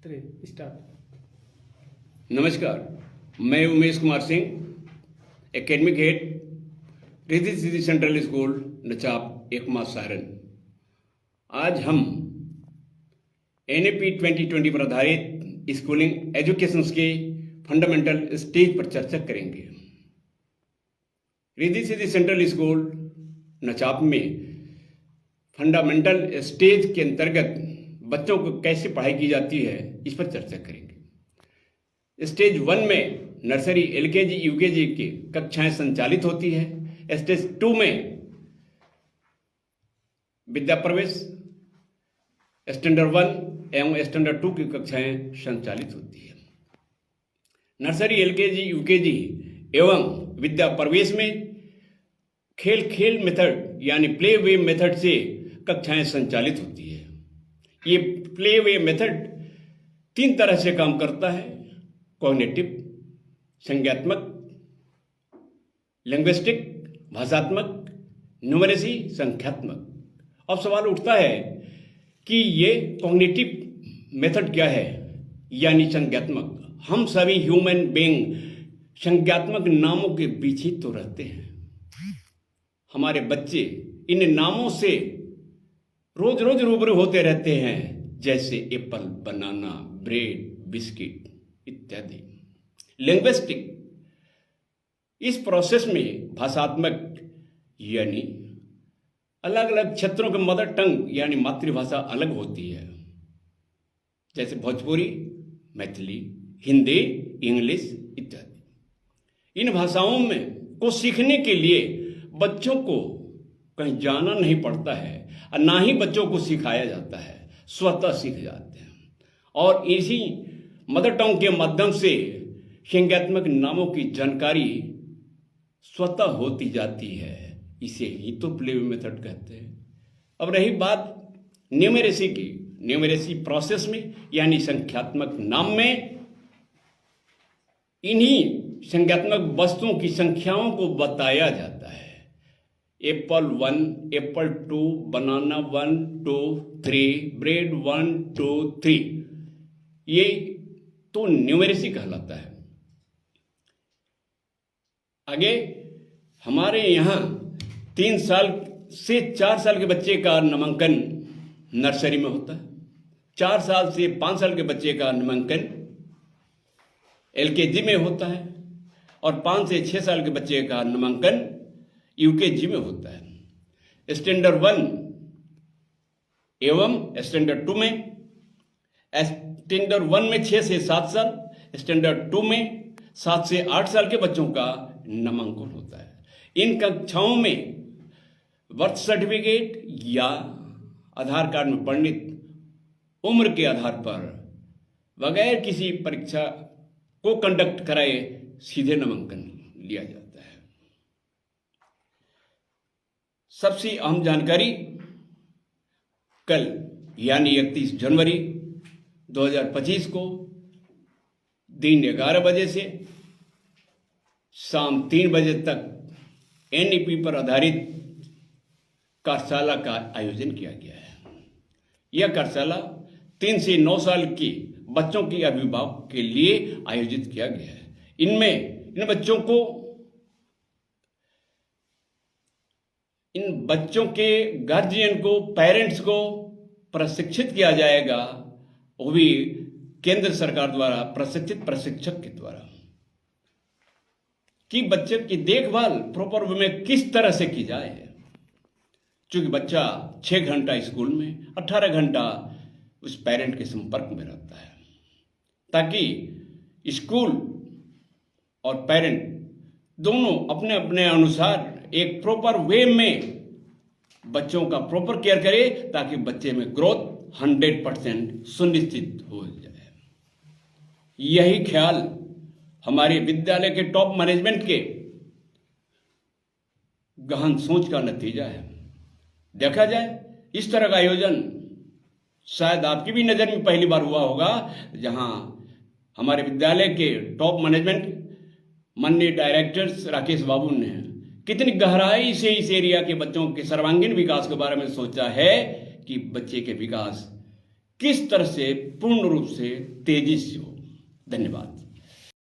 Start. नमस्कार, मैं Umesh Kumar Singh, academic head, Riddhi Siddhi central school नचाप एकमा सारण। आज हम NAP 2020 पर आधारित स्कूलिंग एजुकेशन के फंडामेंटल स्टेज पर चर्चा करेंगे। रिद्धि सिद्धि सेंट्रल स्कूल नचाप में फंडामेंटल स्टेज के अंतर्गत बच्चों को कैसे पढ़ाई की जाती है, इस पर चर्चा करेंगे। स्टेज 1 में नर्सरी, LKG, UKG की कक्षाएं संचालित होती है। स्टेज 2 में विद्या प्रवेश, स्टैंडर्ड 1 एवं स्टैंडर्ड 2 की कक्षाएं संचालित होती है। नर्सरी, LKG, UKG एवं विद्या प्रवेश में खेल मेथड यानी प्ले वे मेथड से कक्षाएं संचालित होती है। ये प्ले वे मेथड 3 तरह से काम करता है: कॉग्निटिव, संज्ञात्मक, लिंग्विस्टिक, भाषात्मक, न्यूमरेसी, संख्यात्मक। अब सवाल उठता है कि ये कॉग्निटिव मेथड क्या है, यानी संज्ञात्मक। हम सभी ह्यूमन बीइंग संज्ञात्मक नामों के पीछे तो रहते हैं। हमारे बच्चे इन नामों से रोज रोज रूबरू होते रहते हैं, जैसे एप्पल, बनाना, ब्रेड, बिस्किट इत्यादि। लिंग्विस्टिक, इस प्रोसेस में भाषात्मक यानी अलग अलग क्षेत्रों के मदर टंग यानी मातृभाषा अलग होती है, जैसे भोजपुरी, मैथिली, हिंदी, इंग्लिश इत्यादि। इन भाषाओं में को सीखने के लिए बच्चों को कहीं जाना नहीं पड़ता है और ना ही बच्चों को सिखाया जाता है, स्वतः सीख जाते हैं। और इसी मदर टंग के माध्यम से संज्ञात्मक नामों की जानकारी स्वतः होती जाती है। इसे ही तो प्ले मेथड कहते हैं। अब रही बात न्यूमेरेसी की। न्यूमेरेसी प्रोसेस में यानी संख्यात्मक नाम में इन्हीं संख्यात्मक वस्तुओं की संख्याओं को बताया जाता है। एप्पल 1, एप्पल 2, बनाना 1, 2, 3, ब्रेड 1, 2, 3, ये तो न्यूमेरेसी कहलाता है। आगे हमारे यहाँ 3 साल से 4 साल के बच्चे का नामांकन नर्सरी में होता है। 4 साल से 5 साल के बच्चे का नामांकन LKG में होता है और 5 से 6 साल के बच्चे का नामांकन UKG में होता है। स्टैंडर्ड 1 एवं स्टैंडर्ड 2 में, स्टैंडर्ड 1 में 6 से 7 साल, स्टैंडर्ड 2 में 7 से 8 साल के बच्चों का नामांकन होता है। इन कक्षाओं में बर्थ सर्टिफिकेट या आधार कार्ड में वर्णित उम्र के आधार पर बगैर किसी परीक्षा को कंडक्ट कराए सीधे नामांकन लिया जाता है। सबसे अहम जानकारी, कल यानी 31 जनवरी 2025 को दिन 11 बजे से शाम 3 बजे तक NAP पर आधारित कार्यशाला का आयोजन किया गया है। यह कार्यशाला 3 से 9 साल के बच्चों के अभिभावक के लिए आयोजित किया गया है। इन बच्चों के गार्जियन को, पेरेंट्स को प्रशिक्षित किया जाएगा, वो भी केंद्र सरकार द्वारा प्रशिक्षित प्रशिक्षक के द्वारा, कि बच्चे की देखभाल प्रॉपर वे में किस तरह से की जाए। चूंकि बच्चा 6 घंटा स्कूल में, 18 घंटा उस पेरेंट के संपर्क में रहता है, ताकि स्कूल और पेरेंट दोनों अपने अपने अनुसार एक प्रॉपर वे में बच्चों का प्रॉपर केयर करे, ताकि बच्चे में ग्रोथ 100% सुनिश्चित हो जाए। यही ख्याल हमारे विद्यालय के टॉप मैनेजमेंट के गहन सोच का नतीजा है। देखा जाए, इस तरह का आयोजन शायद आपकी भी नजर में पहली बार हुआ होगा, जहां हमारे विद्यालय के टॉप मैनेजमेंट माननीय डायरेक्टर्स राकेश बाबू ने कितनी गहराई से इस एरिया के बच्चों के सर्वांगीण विकास के बारे में सोचा है कि बच्चे के विकास किस तरह से पूर्ण रूप से तेजी से हो। धन्यवाद।